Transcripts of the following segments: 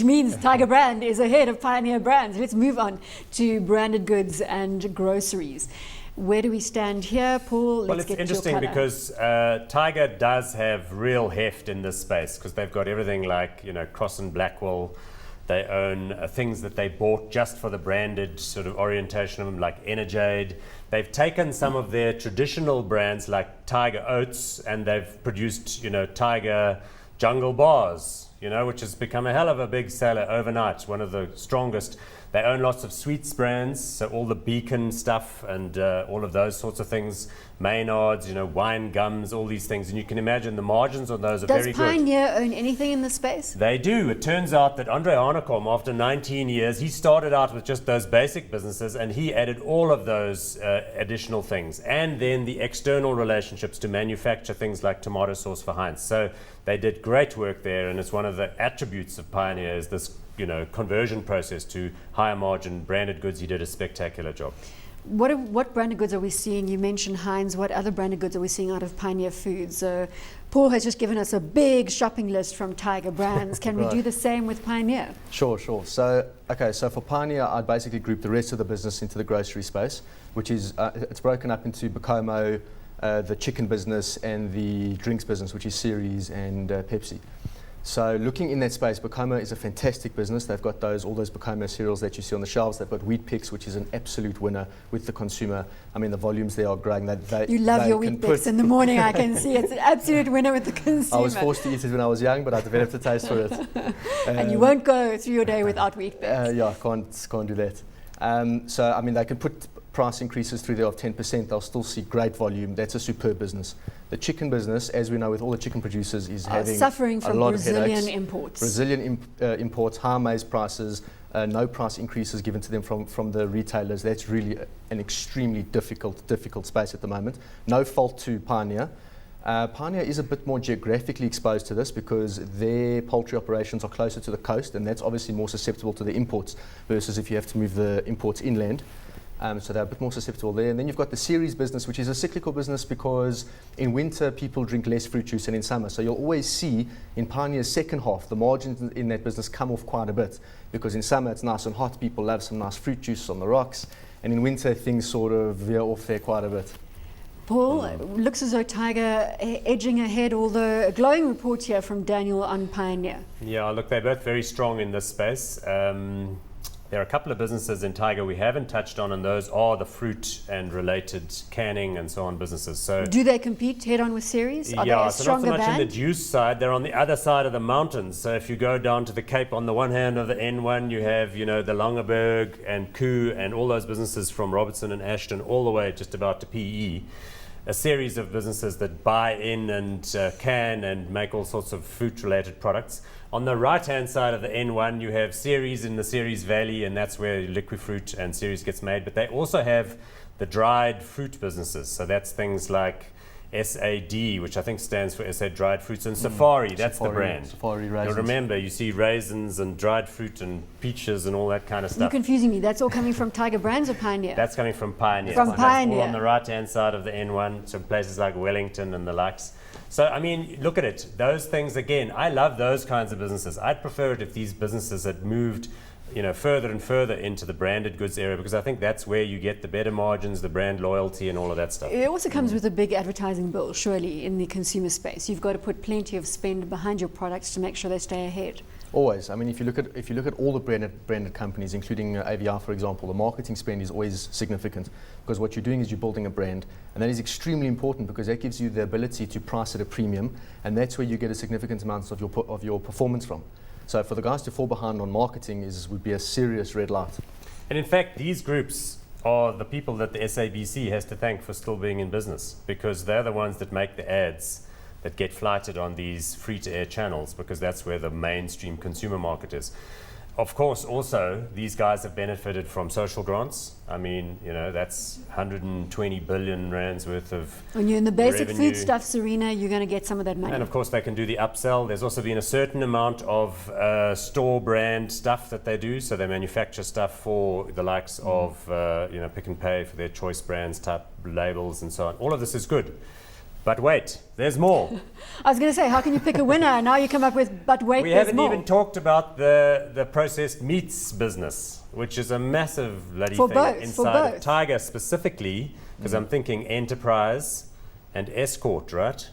which means Tiger brand is ahead of Pioneer brands. Let's move on to branded goods and groceries. Where do we stand here, Paul? Well, it's interesting because Tiger does have real heft in this space because they've got everything like, Cross and Blackwell. They own things that they bought just for the branded sort of orientation of them, like Energade. They've taken some of their traditional brands like Tiger Oats and they've produced, Tiger Jungle Bars, which has become a hell of a big seller overnight, one of the strongest. They own lots of sweets brands, so all the Beacon stuff and all of those sorts of things, Maynards, wine gums, all these things. And you can imagine the margins on those are very good. Does Pioneer own anything in this space? They do. It turns out that Andre Hanekom, after 19 years, he started out with just those basic businesses and he added all of those additional things. And then the external relationships to manufacture things like tomato sauce for Heinz. So they did great work there, and it's one of the attributes of Pioneer is this conversion process to higher margin branded goods. He did a spectacular job. What branded goods are we seeing? You mentioned Heinz. What other branded goods are we seeing out of Pioneer Foods? Paul has just given us a big shopping list from Tiger brands. Can we do the same with Pioneer? Sure. So for Pioneer, I'd basically group the rest of the business into the grocery space, which is, it's broken up into Bacomo, the chicken business, and the drinks business, which is Ceres and Pepsi. So looking in that space, Bacomo is a fantastic business. They've got all those Bacomo cereals that you see on the shelves. They've got Wheat Pix, which is an absolute winner with the consumer. I mean, the volumes there are growing. You love your Wheat Pix in the morning, I can see. It's an absolute winner with the consumer. I was forced to eat it when I was young, but I developed a taste for it. And you won't go through your day without Wheat Pix. Yeah, I can't do that. So, I mean, they can put price increases through there of 10%. They'll still see great volume. That's a superb business. The chicken business, as we know with all the chicken producers, is having suffering from a lot Brazilian of headaches. imports. Brazilian imports, high maize prices, no price increases given to them from the retailers. That's really an extremely difficult space at the moment. No fault to Pioneer. Pioneer is a bit more geographically exposed to this because their poultry operations are closer to the coast, and that's obviously more susceptible to the imports versus if you have to move the imports inland. So they're a bit more susceptible there. And then you've got the Ceres business, which is a cyclical business because in winter people drink less fruit juice than in summer. So you'll always see in Pioneer's second half, the margins in that business come off quite a bit because in summer it's nice and hot, people love some nice fruit juice on the rocks. And in winter things sort of veer off there quite a bit. Paul, looks as though Tiger edging ahead, although a glowing report here from Daniel on Pioneer. Yeah, look, they're both very strong in this space. There are a couple of businesses in Tiger we haven't touched on, and those are the fruit and related canning and so on businesses. So, do they compete head-on with Ceres? Are they a so not so much band? in the juice side. They're on the other side of the mountains. So if you go down to the Cape, on the one hand of the N1, you have the Langeberg and Koo and all those businesses from Robertson and Ashton all the way just about to PE. A series of businesses that buy in and can and make all sorts of fruit-related products. On the right-hand side of the N1, you have Ceres in the Ceres Valley, and that's where liquid and Ceres gets made. But they also have the dried fruit businesses. So that's things like SAD, which I think stands for SA Dried Fruits, and Safari, that's the brand. Safari raisins. You'll remember, you see raisins and dried fruit and peaches and all that kind of stuff. You're confusing me. That's all coming from Tiger brands or Pioneer? That's coming from Pioneer. From Pioneer. That's all on the right-hand side of the N1, so places like Wellington and the likes. So, I mean, look at it. Those things, again, I love those kinds of businesses. I'd prefer it if these businesses had moved further and further into the branded goods area, because I think that's where you get the better margins, the brand loyalty and all of that stuff. It also comes with a big advertising bill, surely, in the consumer space. You've got to put plenty of spend behind your products to make sure they stay ahead. Always. I mean, if you look at all the branded companies, including AVR, for example, the marketing spend is always significant because what you're doing is you're building a brand, and that is extremely important because that gives you the ability to price at a premium, and that's where you get a significant amount of your performance from. So for the guys to fall behind on marketing would be a serious red light. And in fact, these groups are the people that the SABC has to thank for still being in business, because they're the ones that make the ads that get flighted on these free-to-air channels, because that's where the mainstream consumer market is. Of course, also, these guys have benefited from social grants. I mean, that's 120 billion rands worth of When you're in the basic revenue. foodstuffs arena, you're going to get some of that money. And of course, they can do the upsell. There's also been a certain amount of store brand stuff that they do. So they manufacture stuff for the likes of Pick and Pay for their choice brands, type labels and so on. All of this is good. But wait, there's more. I was going to say, how can you pick a winner? And now you come up with, but wait, We there's haven't more. even talked about the processed meats business, which is a massive bloody For thing both, for inside of both. Tiger specifically, because I'm thinking enterprise and escort, right?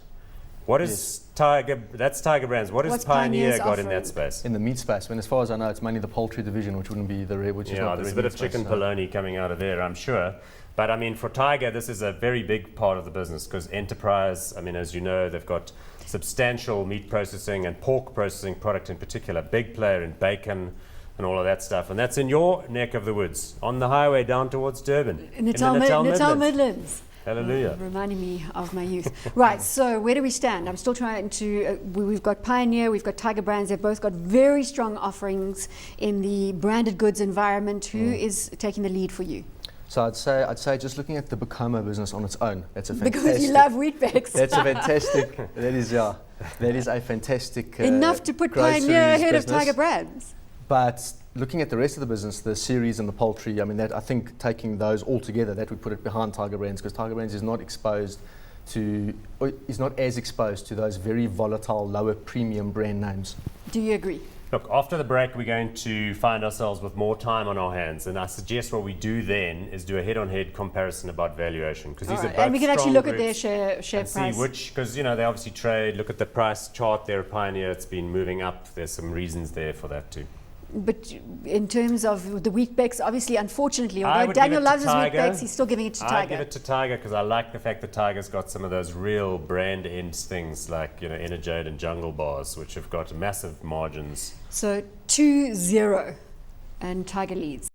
What is Tiger? That's Tiger Brands. What has What's Pioneer Pioneer's got in offering? that space? In the meat space, when as far as I know, it's mainly the poultry division, which wouldn't be the which is Yeah, not the there's a red bit meat of chicken space, so- polony coming out of there, I'm sure. But I mean, for Tiger, this is a very big part of the business because enterprise, I mean, as you know, they've got substantial meat processing and pork processing product in particular, big player in bacon and all of that stuff. And that's in your neck of the woods, on the highway down towards Durban. In Natal Midlands. Hallelujah. Reminding me of my youth. Right, so where do we stand? I'm still trying to, we've got Pioneer, we've got Tiger Brands, they've both got very strong offerings in the branded goods environment. Who is taking the lead for you? So I'd say just looking at the Bacoma business on its own, that's a fantastic. Because you love Weet-Bix. That's a fantastic. That is a fantastic. Enough to put groceries Pioneer ahead of business. Tiger Brands. But looking at the rest of the business, the series and the poultry, I mean, that I think taking those all together, that would put it behind Tiger Brands because Tiger Brands is not exposed to, or is not as exposed to those very volatile, lower premium brand names. Do you agree? Look, after the break, we're going to find ourselves with more time on our hands. And I suggest what we do then is do a head-on-head comparison about valuation. Because these are both And we can actually strong look at their groups. share And price. see which, because you know they obviously trade. Look at the price chart there, Pioneer. It's been moving up. There's some reasons there for that too. But in terms of the Weet-Bix, obviously, unfortunately, I although would give Daniel it to loves his Tiger. Weet-Bix, he's still giving it to I Tiger. give it to Tiger because I like the fact that Tiger's got some of those real brand ends things like Energade and Jungle Bars, which have got massive margins. So 2-0, and Tiger leads.